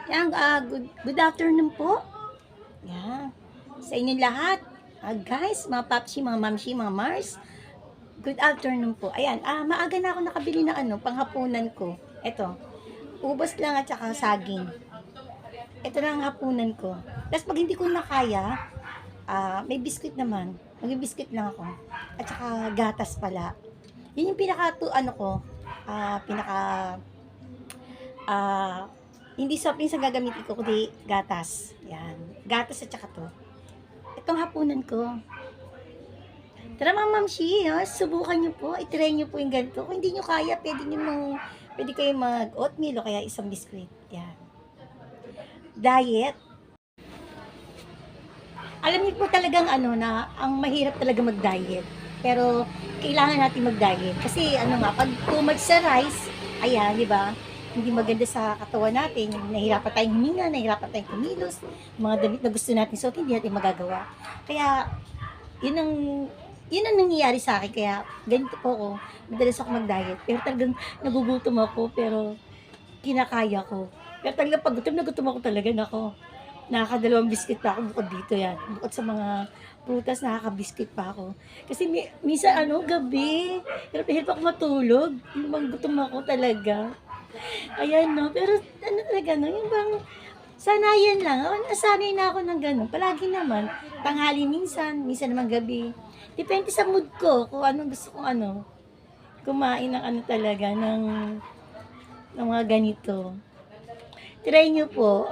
Yan, good afternoon po. Yan. Sa inyong lahat. Guys, mga papsi, mga mamsi, mga Mars. Good afternoon po. Ayan, maaga na ako nakabili ng panghapunan ko. Ito, ubos lang at saka saging. Ito na ang hapunan ko. Tapos pag hindi ko na kaya, may biscuit naman. Mag-biscuit lang ako. At saka gatas pala. Yun yung ko, pinaka, ah, hindi soft drinks ang gagamitin ko, kundi gatas. Yan. Gatas at saka to. Itong hapunan ko. Tara mga mamshi, subukan nyo po. I-try nyo po yung ganito. Kung hindi nyo kaya, pwede kayo mag-oatmeal o kaya isang biskuit. Yan. Diet. Alam niyo po talagang na ang mahirap talaga mag-diet. Pero kailangan natin mag-diet kasi pag too much sa rice, ayan, di ba? Hindi maganda sa katawan natin. Nahirapan tayong huminga, nahirapan tayong kumilos. Mga damit na gusto natin suot, hindi natin magagawa. Kaya yun ang nangyayari sa akin. Kaya ganito po ako. Madalas ako mag-diet. Pero talagang nagugutom ako. Pero kinakaya ko. Pero talagang pag gutom ako talaga. Nako, nakakadalawang biscuit pa ako bukod dito yan. Bukod sa mga prutas, nakaka-biscuit pa ako. Kasi minsan gabi, hirap ako matulog. Yung gutom ako talaga. Ayan, no? Pero talaga, no? Yung bang sanayan lang. Nasanay na ako ng gano'n. Palagi naman. Tanghali minsan naman gabi. Depende sa mood ko kung anong gusto kong kumain ng talaga, ng mga ganito. Try nyo po.